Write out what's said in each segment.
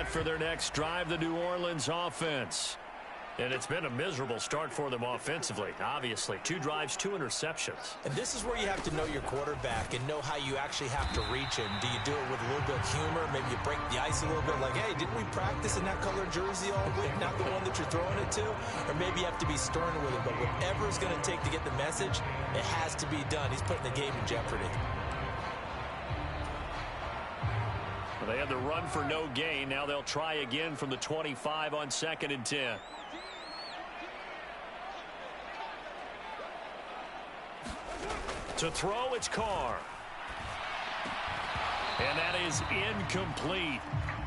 set for their next drive, the New Orleans offense. And it's been a miserable start for them offensively, obviously. 2 drives, 2 interceptions. And this is where you have to know your quarterback and know how you actually have to reach him. Do you do it with a little bit of humor? Maybe you break the ice a little bit like, hey, didn't we practice in that color jersey all week, not the one that you're throwing it to? Or maybe you have to be stern with him. But whatever it's going to take to get the message, it has to be done. He's putting the game in jeopardy. Well, they had the run for no gain. Now they'll try again from the 25 on 2nd and 10. To throw, it's Carr. And that is incomplete.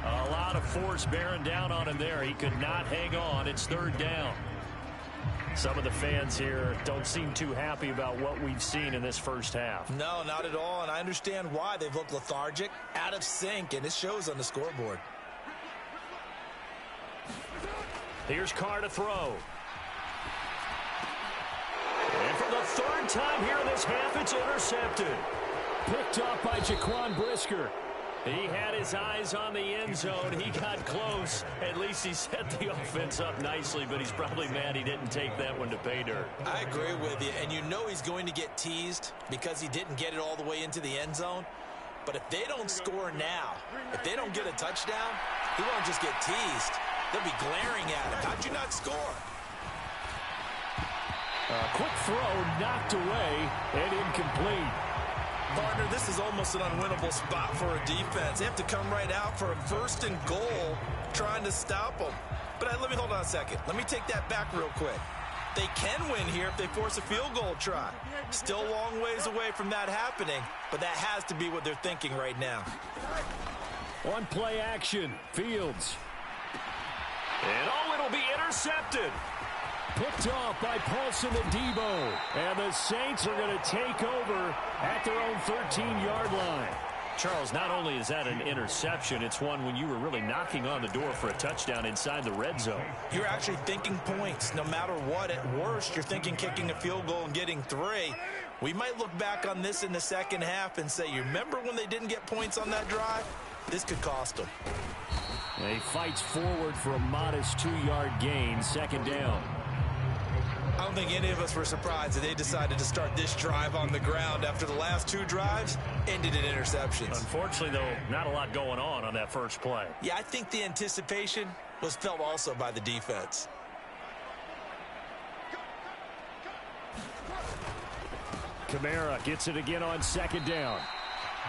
A lot of force bearing down on him there. He could not hang on. It's 3rd down. Some of the fans here don't seem too happy about what we've seen in this first half. No, not at all, and I understand why. They've looked lethargic, out of sync, and it shows on the scoreboard. Here's Carr to throw. And for the 3rd time here in this half, it's intercepted. Picked up by Jaquan Brisker. He had his eyes on the end zone. He got close. At least he set the offense up nicely, but he's probably mad he didn't take that one to pay dirt. I agree with you, and you know he's going to get teased because he didn't get it all the way into the end zone. But if they don't score now, if they don't get a touchdown, he won't just get teased. They'll be glaring at him. How'd you not score? A quick throw knocked away and incomplete. Partner, this is almost an unwinnable spot for a defense. They have to come right out for a 1st and goal trying to stop them. But let me hold on a second. Let me take that back real quick. They can win here if they force a field goal try. Still a long ways away from that happening, but that has to be what they're thinking right now. On play action, Fields. And it'll be intercepted. Picked off by Paulson and Debo. And the Saints are going to take over at their own 13-yard line. Charles, not only is that an interception, it's one when you were really knocking on the door for a touchdown inside the red zone. You're actually thinking points. No matter what, at worst, you're thinking kicking a field goal and getting 3. We might look back on this in the second half and say, you remember when they didn't get points on that drive? This could cost them. He fights forward for a modest 2-yard gain, 2nd down. I don't think any of us were surprised that they decided to start this drive on the ground after the last 2 drives ended in interceptions. Unfortunately, though, not a lot going on that first play. Yeah, I think the anticipation was felt also by the defense. Kamara gets it again on 2nd down.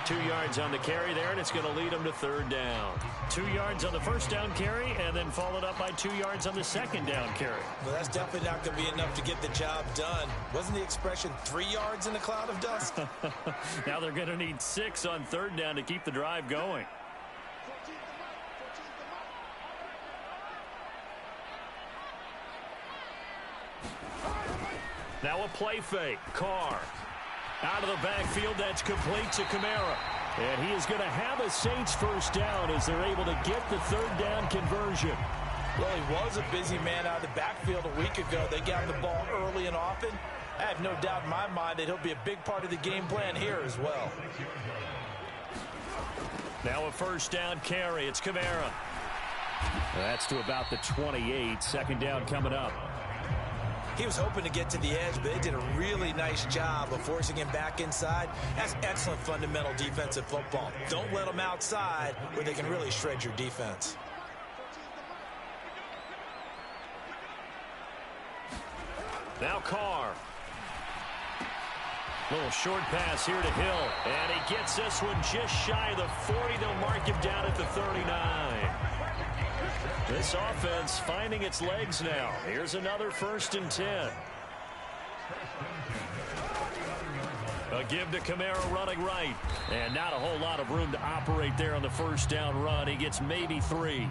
2 yards on the carry there, and it's going to lead them to 3rd down. 2 yards on the 1st down carry, and then followed up by 2 yards on the 2nd down carry. Well, that's definitely not going to be enough to get the job done. Wasn't the expression 3 yards in a cloud of dust? Now they're going to need 6 on 3rd down to keep the drive going. Now a play fake. Carr. Out of the backfield, that's complete to Kamara. And he is going to have a Saints 1st down as they're able to get the 3rd down conversion. Well, he was a busy man out of the backfield a week ago. They got the ball early and often. I have no doubt in my mind that he'll be a big part of the game plan here as well. Now a 1st down carry. It's Kamara. That's to about the 28. 2nd down coming up. He was hoping to get to the edge, but they did a really nice job of forcing him back inside. That's excellent fundamental defensive football. Don't let them outside where they can really shred your defense. Now Carr. Little short pass here to Hill. And he gets this one just shy of the 40. They'll mark him down at the 39. This offense finding its legs now. Here's another 1st and 10. A give to Kamara running right. And not a whole lot of room to operate there on the 1st down run. He gets maybe 3.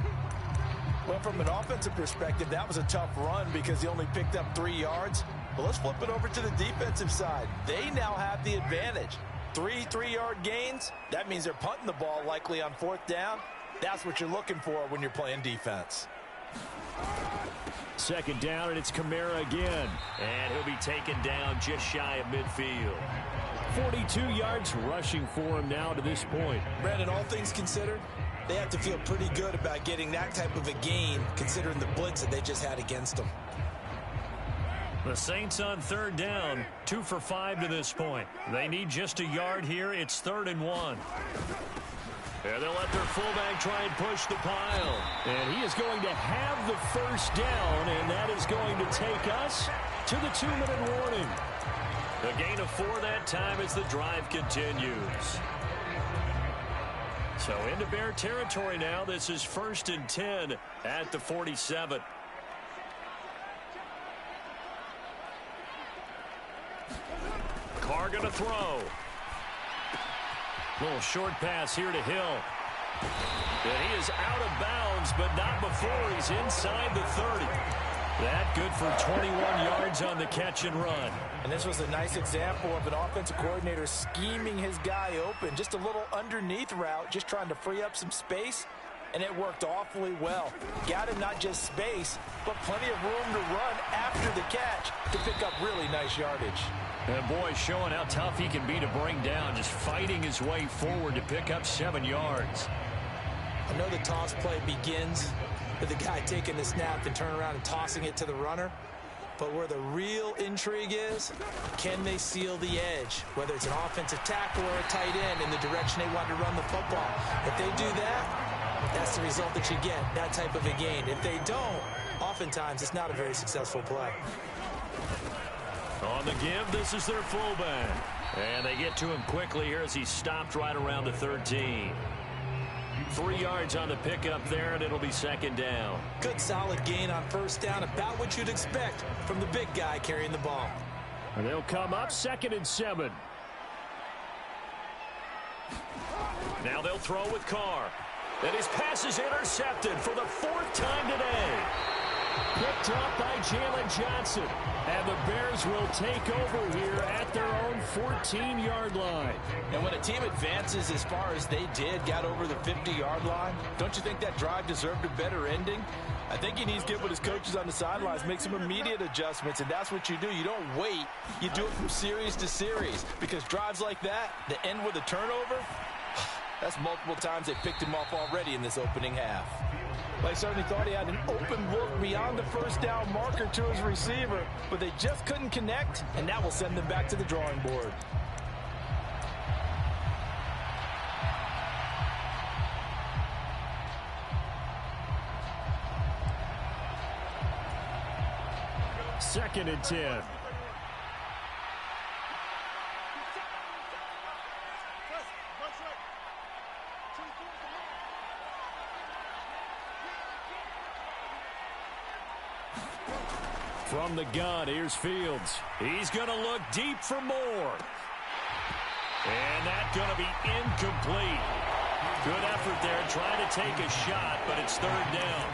Well, from an offensive perspective, that was a tough run because he only picked up 3 yards. But let's flip it over to the defensive side. They now have the advantage. 3 3-yard gains. That means they're punting the ball likely on 4th down. That's what you're looking for when you're playing defense. 2nd down, and it's Kamara again. And he'll be taken down just shy of midfield. 42 yards rushing for him now to this point. Brandon, all things considered, They have to feel pretty good about getting that type of a gain, considering the blitz that they just had against them. The Saints on third down, 2 for 5 to this point. They need just a yard here. It's 3rd and 1. And they'll let their fullback try and push the pile. And he is going to have the first down, and that is going to take us to the 2-minute warning. A gain of 4 that time as the drive continues. So into Bear territory now. This is 1st and 10 at the 47. Carr going to throw. Little short pass here to Hill. And he is out of bounds, but not before he's inside the 30. That good for 21 yards on the catch and run. And this was a nice example of an offensive coordinator scheming his guy open. Just a little underneath route, just trying to free up some space, and it worked awfully well. Got him not just space, but plenty of room to run after the catch to pick up really nice yardage. And boy, showing how tough he can be to bring down, just fighting his way forward to pick up 7 yards. I know the toss play begins with the guy taking the snap and turning around and tossing it to the runner. But where the real intrigue is, can they seal the edge? Whether it's an offensive tackle or a tight end in the direction they want to run the football. If they do that, that's the result that you get, that type of a gain. If they don't, oftentimes it's not a very successful play. On the give, this is their fullback. And they get to him quickly here as he stopped right around the 13. 3 yards on the pickup there, and it'll be 2nd down. Good solid gain on 1st down, about what you'd expect from the big guy carrying the ball. And they'll come up 2nd and 7. Now they'll throw with Carr. And his pass is intercepted for the 4th time today. Picked up by Jalen Johnson. And the Bears will take over here at their own 14-yard line. And when a team advances as far as they did, got over the 50-yard line, don't you think that drive deserved a better ending? I think he needs to get with his coaches on the sidelines, make some immediate adjustments, and that's what you do. You don't wait. You do it from series to series, because drives like that end with a turnover, that's multiple times they picked him off already in this opening half. They certainly thought he had an open look beyond the 1st down marker to his receiver, but they just couldn't connect, and that will send them back to the drawing board. Second and 10. From the gun, here's Fields. He's going to look deep for more. And that's going to be incomplete. Good effort there trying to take a shot, but it's 3rd down.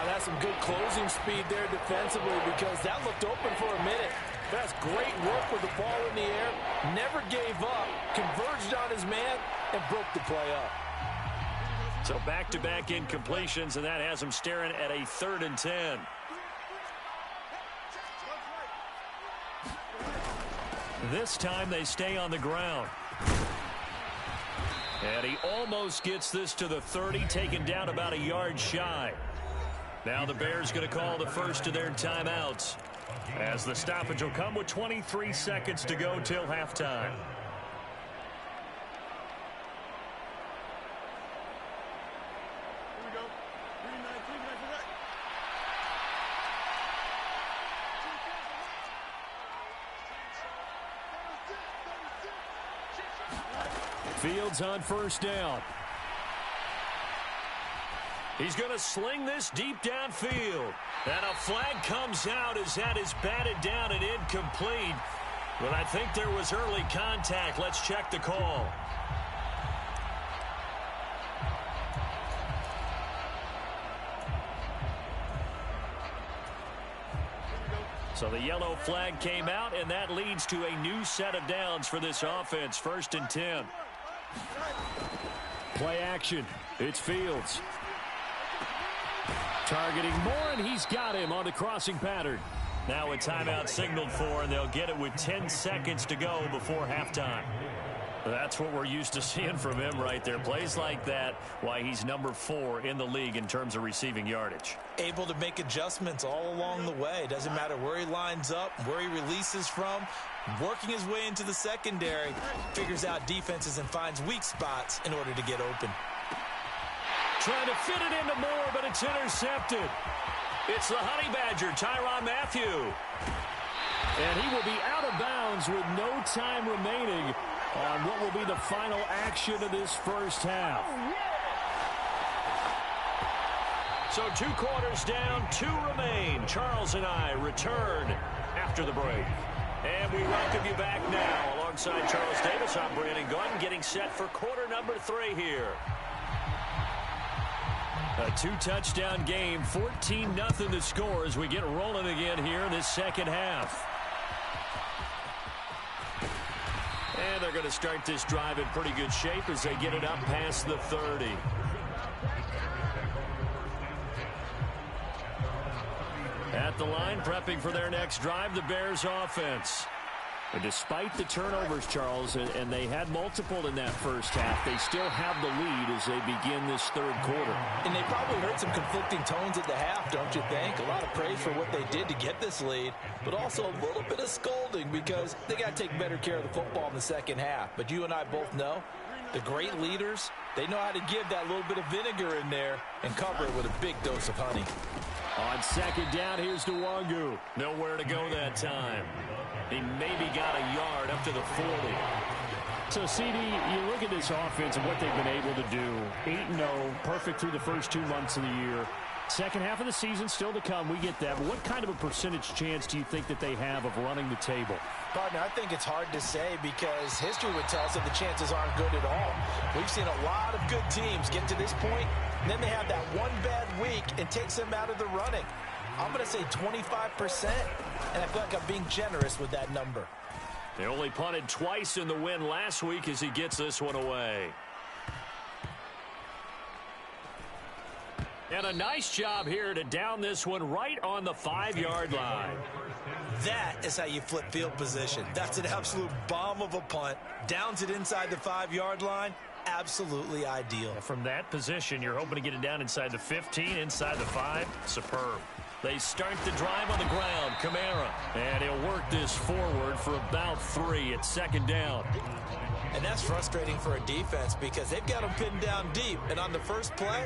That's some good closing speed there defensively, because that looked open for a minute. That's great work with the ball in the air. Never gave up, converged on his man, and broke the play up. So back-to-back incompletions, and that has him staring at a 3rd and 10. This time they stay on the ground. And he almost gets this to the 30, taken down about a yard shy. Now the Bears going to call the first of their timeouts, as the stoppage will come with 23 seconds to go till halftime. Fields on 1st down. He's going to sling this deep downfield. And a flag comes out as that is batted down and incomplete. But I think there was early contact. Let's check the call. So the yellow flag came out, and that leads to a new set of downs for this offense. 1st and 10. Play action. It's Fields. Targeting Moore, and he's got him on the crossing pattern. Now a timeout signaled for, and they'll get it with 10 seconds to go before halftime. That's what we're used to seeing from him right there. Plays like that, why he's number 4 in the league in terms of receiving yardage. Able to make adjustments all along the way. Doesn't matter where he lines up, where he releases from. Working his way into the secondary, figures out defenses and finds weak spots in order to get open. Trying to fit it into Moore, but it's intercepted. It's the Honey Badger, Tyrann Mathieu. And he will be out of bounds with no time remaining on what will be the final action of this first half. So 2 quarters down, 2 remain. Charles and I return after the break. And we welcome you back now. Alongside Charles Davis, I'm Brandon Gunn, getting set for quarter number 3 here. A 2-touchdown game, 14-0 the score as we get rolling again here in this second half. And they're going to start this drive in pretty good shape as they get it up past the 30. At the line, prepping for their next drive, the Bears offense. And despite the turnovers, Charles, and they had multiple in that first half, they still have the lead as they begin this third quarter. And they probably heard some conflicting tones at the half, don't you think? A lot of praise for what they did to get this lead, but also a little bit of scolding because they got to take better care of the football in the second half. But you and I both know the great leaders, they know how to give that little bit of vinegar in there and cover it with a big dose of honey. On second down, here's Nwangu. Nowhere to go that time. He maybe got a yard up to the 40. So, CD, you look at this offense and what they've been able to do. 8-0, perfect through the first 2 months of the year. Second half of the season still to come. We get that. But what kind of a percentage chance do you think that they have of running the table? Partner, I think it's hard to say because history would tell us that the chances aren't good at all. We've seen a lot of good teams get to this point, and then they have that one bad week and takes them out of the running. I'm going to say 25%, and I feel like I'm being generous with that number. They only punted twice in the win last week as he gets this one away. And a nice job here to down this one right on the 5-yard line. That is how you flip field position. That's an absolute bomb of a punt. Downs it inside the 5-yard line. Absolutely ideal. From that position, you're hoping to get it down inside the 15, inside the 5. Superb. They start the drive on the ground. Kamara. And he'll work this forward for about 3 at second down. And that's frustrating for a defense because they've got them pinned down deep. And on the first play,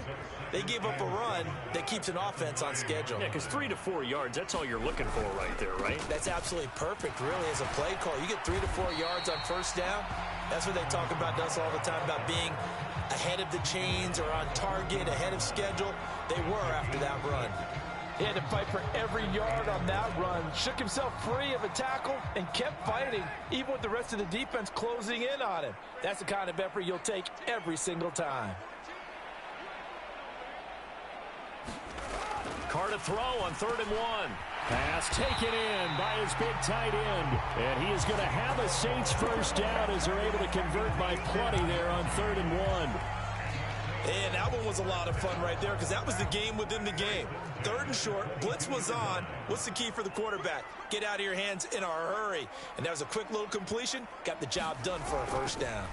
they give up a run that keeps an offense on schedule. Yeah, because 3 to 4 yards, that's all you're looking for right there, right? That's absolutely perfect, really, as a play call. You get 3 to 4 yards on first down. That's what they talk about us all the time, about being ahead of the chains or on target, ahead of schedule. They were after that run. He had to fight for every yard on that run. Shook himself free of a tackle and kept fighting, even with the rest of the defense closing in on him. That's the kind of effort you'll take every single time. Carr to throw on 3rd and 1. Pass taken in by his big tight end. And he is going to have a Saints first down as they're able to convert by plenty there on 3rd and 1. And that one was a lot of fun right there because that was the game within the game. 3rd and short, blitz was on. What's the key for the quarterback? Get out of your hands in a hurry. And that was a quick little completion. Got the job done for a first down.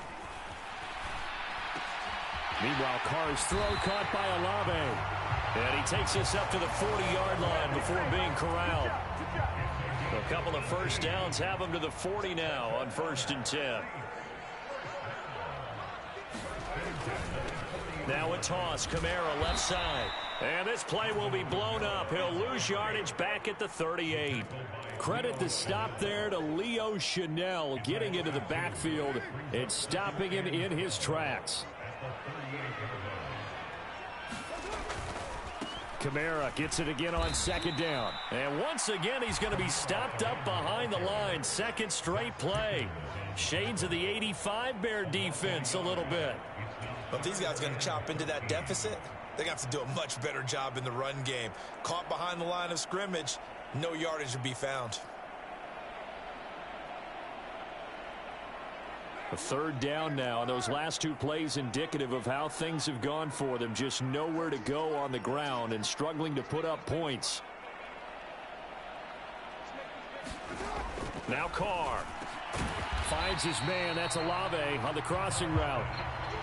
Meanwhile, Carr's throw caught by Olave. And he takes us up to the 40-yard line before being corralled. A couple of first downs have him to the 40 now on 1st and 10. Now a toss. Kamara left side. And this play will be blown up. He'll lose yardage back at the 38. Credit the stop there to Leo Chanel, getting into the backfield and stopping him in his tracks. Kamara gets it again on 2nd down. And once again, he's going to be stopped up behind the line. 2nd straight play. Shades of the 85 Bear defense a little bit. But if these guys are going to chop into that deficit, they're going to have to do a much better job in the run game. Caught behind the line of scrimmage, no yardage to be found. A 3rd down now, and those last 2 plays indicative of how things have gone for them. Just nowhere to go on the ground and struggling to put up points. Now Carr. Finds his man. That's Olave on the crossing route.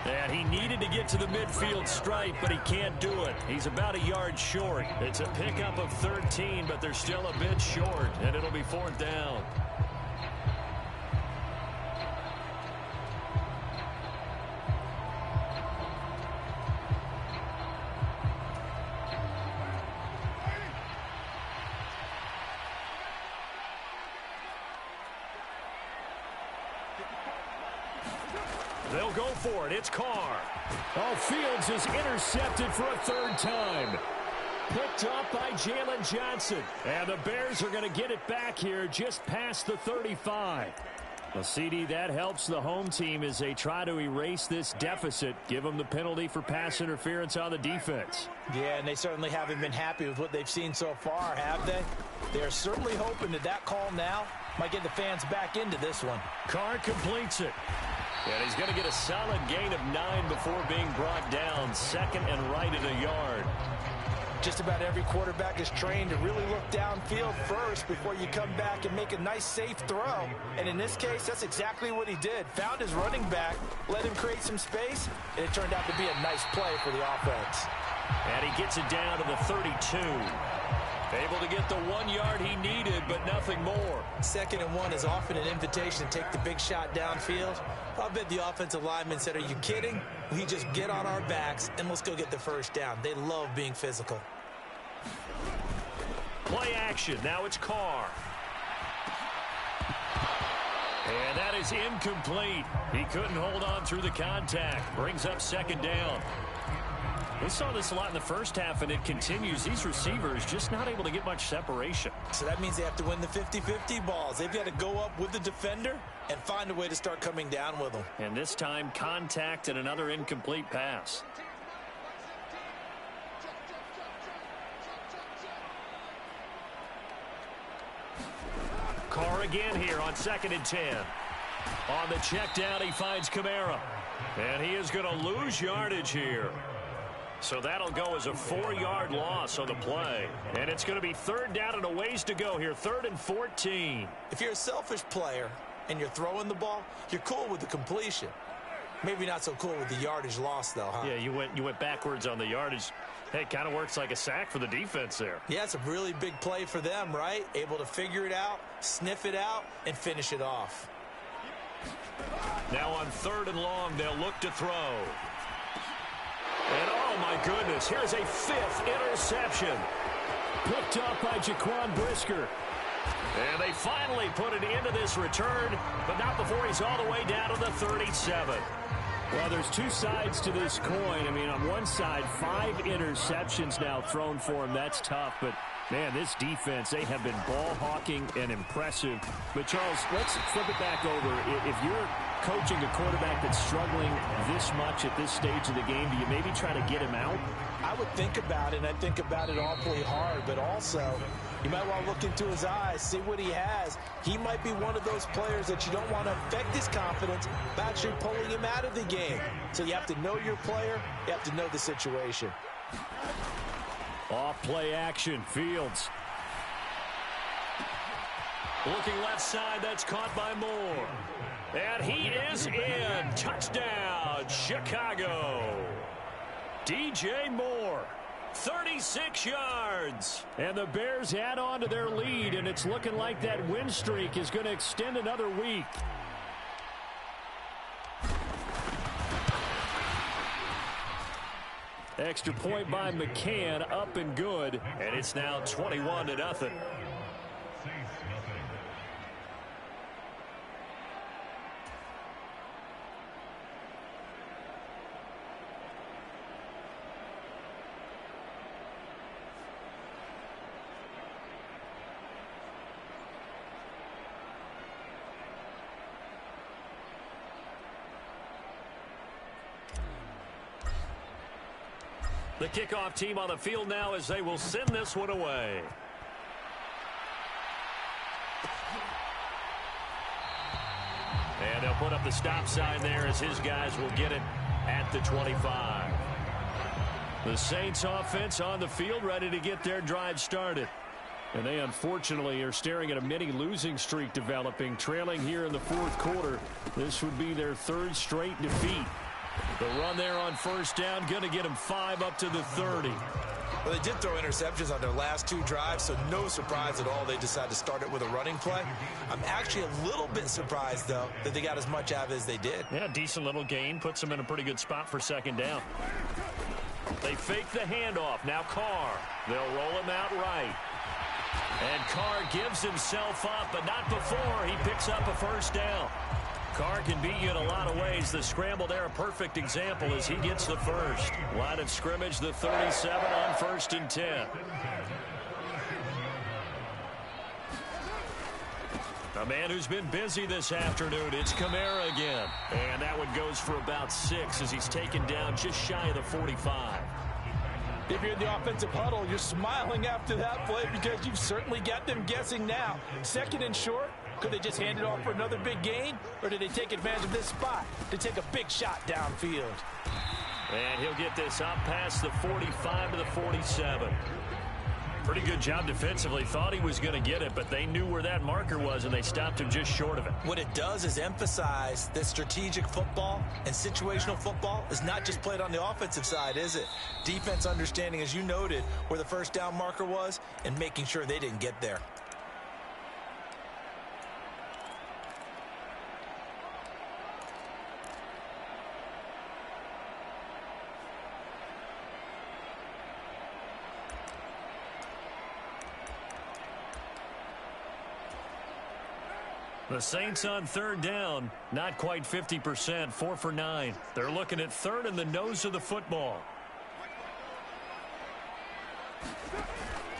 And he needed to get to the midfield stripe, but he can't do it. He's about a yard short. It's a pickup of 13, but they're still a bit short, and it'll be 4th down. They'll go for it. It's Carr. Oh, Fields is intercepted for a 3rd time. Picked up by Jalen Johnson. And the Bears are going to get it back here just past the 35. Well, CD, that helps the home team as they try to erase this deficit. Give them the penalty for pass interference on the defense. Yeah, and they certainly haven't been happy with what they've seen so far, have they? They're certainly hoping that call now might get the fans back into this one. Carr completes it. And he's going to get a solid gain of 9 before being brought down. 2nd and right at a yard. Just about every quarterback is trained to really look downfield first before you come back and make a nice, safe throw. And in this case, that's exactly what he did. Found his running back, let him create some space, and it turned out to be a nice play for the offense. And he gets it down to the 32. Able to get the 1 yard he needed, but nothing more. 2nd and 1 is often an invitation to take the big shot downfield. I bet the offensive lineman said, are you kidding? We just get on our backs and let's go get the 1st down. They love being physical. Play action. Now it's Carr. And that is incomplete. He couldn't hold on through the contact. Brings up 2nd down. We saw this a lot in the first half, and it continues. These receivers just not able to get much separation. So that means they have to win the 50-50 balls. They've got to go up with the defender and find a way to start coming down with them. And this time, contact and another incomplete pass. Carr again here on 2nd and 10. On the check down, he finds Kamara. And he is going to lose yardage here. So that'll go as a 4-yard loss on the play. And it's going to be 3rd down and a ways to go here. 3rd and 14. If you're a selfish player and you're throwing the ball, you're cool with the completion. Maybe not so cool with the yardage loss, though, huh? Yeah, you went backwards on the yardage. Hey, it kind of works like a sack for the defense there. Yeah, it's a really big play for them, right? Able to figure it out, sniff it out, and finish it off. Now on 3rd and long, they'll look to throw. And, oh, my goodness, here's a 5th interception. Picked up by Jaquan Brisker. And they finally put it into this return, but not before he's all the way down to the 37. Well, there's 2 sides to this coin. I mean, on one side, 5 interceptions now thrown for him. That's tough, but, man, this defense, they have been ball hawking and impressive. But, Charles, let's flip it back over. If you're coaching a quarterback that's struggling this much at this stage of the game, do you maybe try to get him out? I would think about it, and I think about it awfully hard, but also you might want to look into his eyes, see what he has. He might be one of those players that you don't want to affect his confidence by actually pulling him out of the game. So you have to know your player. You have to know the situation. Off play action, Fields. Looking left side, that's caught by Moore. And he is in. Touchdown, Chicago. DJ Moore, 36 yards. And the Bears add on to their lead, and it's looking like that win streak is going to extend another week. Extra point by McCann, up and good. And it's now 21-0. The kickoff team on the field now as they will send this one away. And they'll put up the stop sign there as his guys will get it at the 25. The Saints offense on the field ready to get their drive started. And they unfortunately are staring at a mini losing streak developing, trailing here in the fourth quarter. This would be their third straight defeat. The run there on first down, going to get them 5 up to the 30. Well, they did throw interceptions on their last 2 drives, so no surprise at all they decided to start it with a running play. I'm actually a little bit surprised, though, that they got as much out of it as they did. Yeah, decent little gain. Puts them in a pretty good spot for second down. They fake the handoff. Now Carr. They'll roll him out right. And Carr gives himself up, but not before he picks up a first down. Carr can beat you in a lot of ways. The scramble there, a perfect example as he gets the first. Line of scrimmage, the 37 on 1st and 10. A man who's been busy this afternoon, it's Kamara again. And that one goes for about 6 as he's taken down just shy of the 45. If you're in the offensive huddle, you're smiling after that play because you've certainly got them guessing now. 2nd and short. Could they just hand it off for another big gain? Or did they take advantage of this spot to take a big shot downfield? And he'll get this up past the 45 to the 47. Pretty good job defensively. Thought he was going to get it, but they knew where that marker was, and they stopped him just short of it. What it does is emphasize that strategic football and situational football is not just played on the offensive side, is it? Defense understanding, as you noted, where the first down marker was and making sure they didn't get there. The Saints on 3rd down, not quite 50%, 4 for 9. They're looking at 3rd in the nose of the football.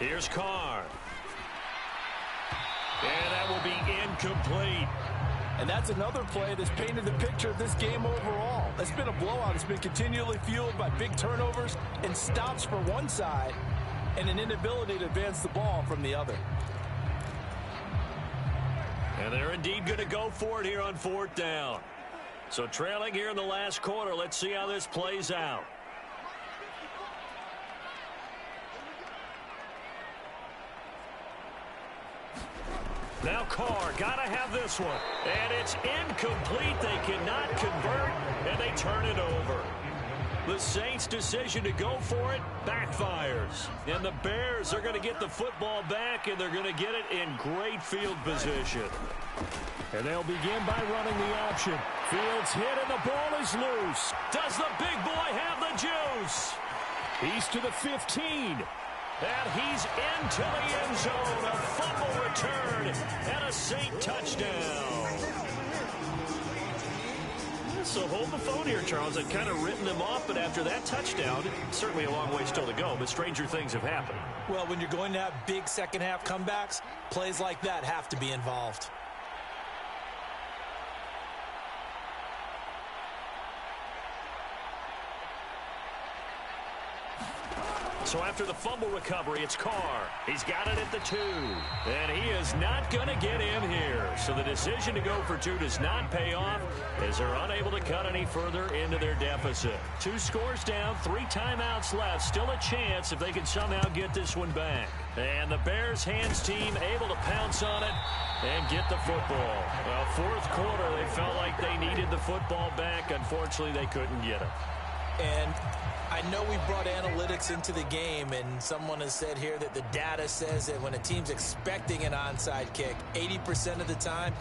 Here's Carr. And that will be incomplete. And that's another play that's painted the picture of this game overall. It's been a blowout. It's been continually fueled by big turnovers and stops for one side and an inability to advance the ball from the other. And they're indeed going to go for it here on 4th down. So trailing here in the last quarter, let's see how this plays out. Now Carr, gotta have this one. And it's incomplete. They cannot convert, and they turn it over. The Saints' decision to go for it backfires. And the Bears are going to get the football back, and they're going to get it in great field position. And they'll begin by running the option. Fields hit, and the ball is loose. Does the big boy have the juice? He's to the 15. And he's into the end zone. A fumble return and a Saint touchdown. So hold the phone here, Charles. I'd kind of written them off, but after that touchdown, certainly a long way still to go, but stranger things have happened. Well, when you're going to have big second-half comebacks, plays like that have to be involved. So after the fumble recovery, it's Carr. He's got it at the 2. And he is not going to get in here. So the decision to go for 2 does not pay off as they're unable to cut any further into their deficit. 2 scores down, 3 timeouts left. Still a chance if they can somehow get this one back. And the Bears hands team able to pounce on it and get the football. Well, 4th quarter, they felt like they needed the football back. Unfortunately, they couldn't get it. And I know we brought analytics into the game, and someone has said here that the data says that when a team's expecting an onside kick, 80% of the time,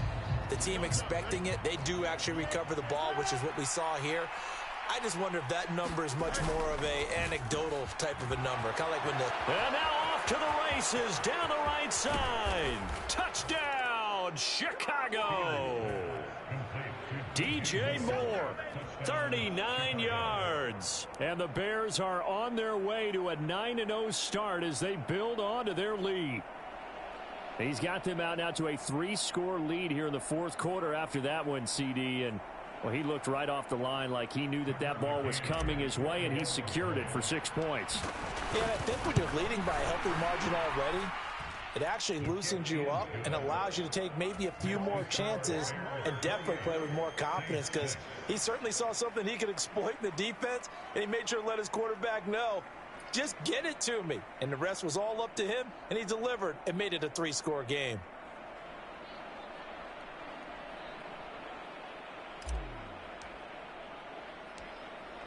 the team expecting it, they do actually recover the ball, which is what we saw here. I just wonder if that number is much more of a anecdotal type of a number. Kind of like when the... And now off to the races, down the right side. Touchdown, Chicago. DJ Moore, 39 yards. And the Bears are on their way to a 9-0 start as they build on to their lead. He's got them out now to a 3-score lead here in the 4th quarter after that one, CD. And, well, he looked right off the line like he knew that that ball was coming his way, and he secured it for 6 points. Yeah, I think when you're leading by a healthy margin already, it actually loosens you up and allows you to take maybe a few more chances and definitely play with more confidence because he certainly saw something he could exploit in the defense, and he made sure to let his quarterback know Just get it to me. And the rest was all up to him, and he delivered and made it a 3-score game.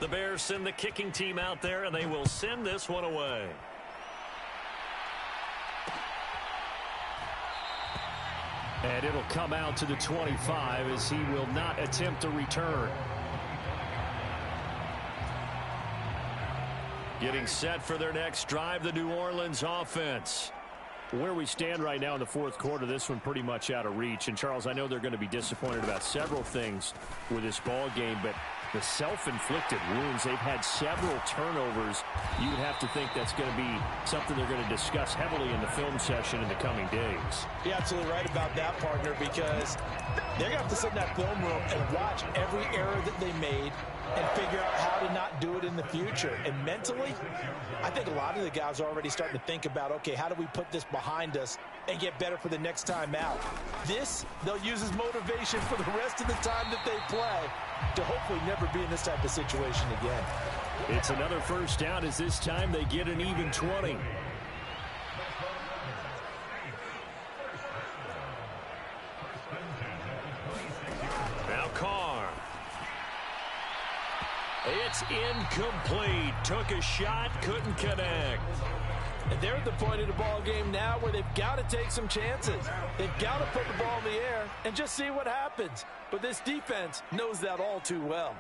The Bears send the kicking team out there, and they will send this one away. And it'll come out to the 25 as he will not attempt a return. Getting set for their next drive, the New Orleans offense. Where we stand right now in the fourth quarter, this one pretty much out of reach. And, Charles, I know they're going to be disappointed about several things with this ball game, but the self-inflicted wounds, they've had several turnovers. You would have to think that's going to be something they're going to discuss heavily in the film session in the coming days. You're absolutely right about that, partner, because they're going to have to sit in that film room and watch every error that they made and figure out how to not do it in the future. And mentally, I think a lot of the guys are already starting to think about, okay, how do we put this behind us and get better for the next time out? This, they'll use as motivation for the rest of the time that they play to hopefully never be in this type of situation again. It's another first down as this time they get an even 20. Now Carr. It's incomplete. Took a shot, couldn't connect. And they're at the point of the ball game now where they've got to take some chances. They've got to put the ball in the air and just see what happens. But this defense knows that all too well.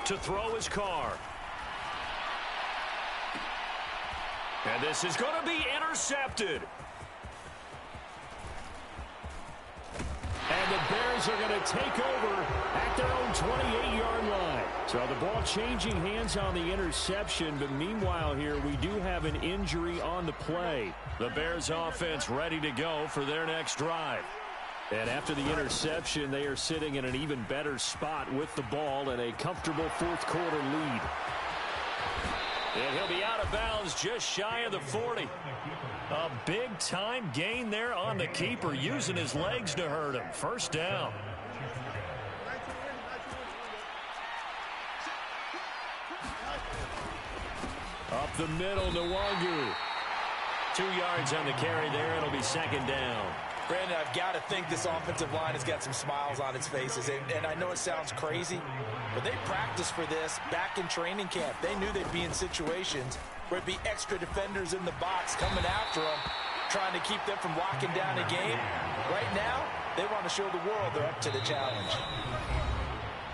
To throw his Carr. And this is going to be intercepted. And the Bears are going to take over at their own 28-yard line. So the ball changing hands on the interception, but meanwhile here we do have an injury on the play. The Bears offense ready to go for their next drive. And after the interception, they are sitting in an even better spot with the ball and a comfortable fourth quarter lead. And he'll be out of bounds just shy of the 40. A big-time gain there on the keeper, using his legs to hurt him. First down. Up the middle, Nwangu. 2 yards on the carry there. It'll be second down. Brandon, I've got to think this offensive line has got some smiles on its faces. And I know it sounds crazy, but they practiced for this back in training camp. They knew they'd be in situations where it'd be extra defenders in the box coming after them, trying to keep them from locking down a game. Right now, they want to show the world they're up to the challenge.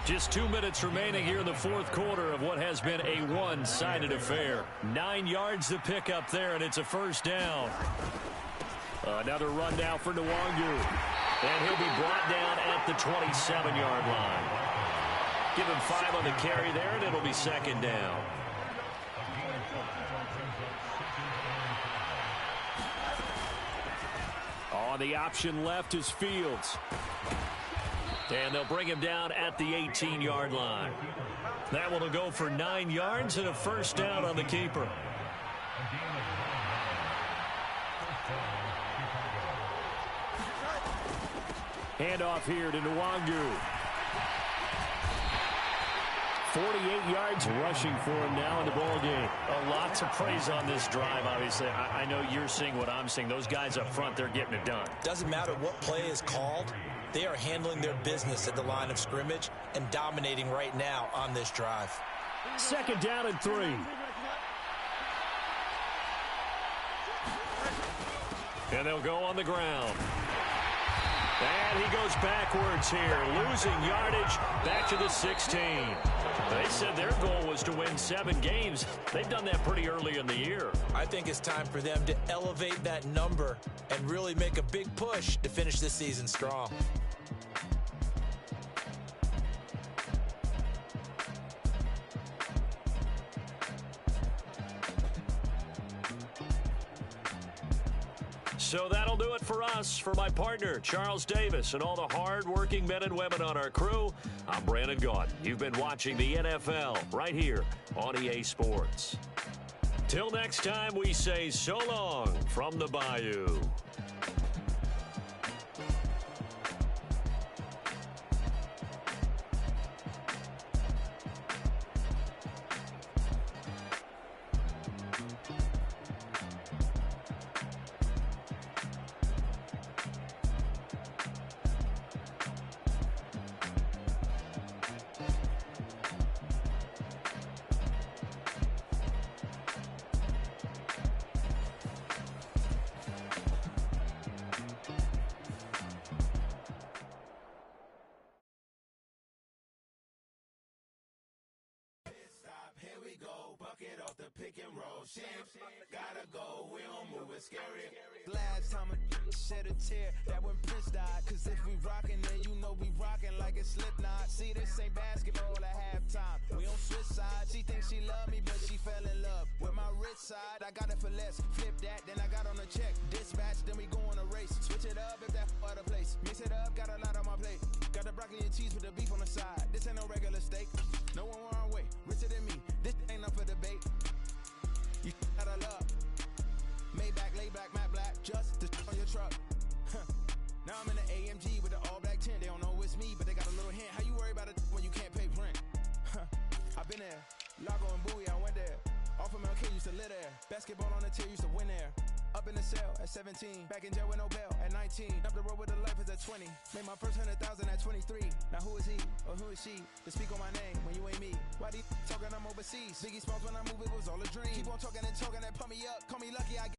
Just 2 minutes remaining here in the fourth quarter of what has been a one-sided affair. 9 yards to pick up there, and it's a first down. Another run now for Nwangu. And he'll be brought down at the 27-yard line. Give him 5 on the carry there, and it'll be second down. On the option left is Fields. And they'll bring him down at the 18-yard line. That one will go for 9 yards and a first down on the keeper. Handoff here to Nwangu. 48 yards rushing for him now in the ball game. A lot to praise on this drive, obviously. I know you're seeing what I'm seeing. Those guys up front, they're getting it done. Doesn't matter what play is called. They are handling their business at the line of scrimmage and dominating right now on this drive. Second down and 3. And they'll go on the ground. And he goes backwards here, losing yardage back to the 16. They said their goal was to win 7 games. They've done that pretty early in the year. I think it's time for them to elevate that number and really make a big push to finish this season strong. So that'll do it for us. For my partner, Charles Davis, and all the hard-working men and women on our crew, I'm Brandon Gaudin. You've been watching the NFL right here on EA Sports. Till next time, we say so long from the Bayou. the pick and roll. Shit, gotta go, we don't move it scary. Last time a shed a tear, that when Prince died. Cause if we rockin', then you know we rockin' like it's Slipknot. See, this ain't basketball at halftime. We don't switch sides. She thinks she love me, but she fell in love with my rich side. I got it for less. Flip that, then I got on a check. Dispatch, then we go on a race. Switch it up if that other place. Mix it up, got a lot on my plate. Got the broccoli and cheese with the beef on the side. This ain't no regular steak. No one wrong way, richer than me. This ain't up for debate. You out of luck. Maybach, lay back, matte black, just on your truck. Huh. Now I'm in the AMG with the all black tint. They don't know it's me, but they got a little hint. How you worry about it when you can't pay rent? Huh. I've been there. Lago and Bowie, I went there. Off of MLK, used to live there. Basketball on the tier, used to win there. Up in the cell at 17. Back in jail with no bail at 19. Up the road with the life is at 20. Made my first 100,000 at 23. Now who is he or who is she to speak on my name when you ain't me? Why these talking I'm overseas? Biggie Smalls when I move, it was all a dream. Keep on talking and talking and pump me up. Call me lucky, I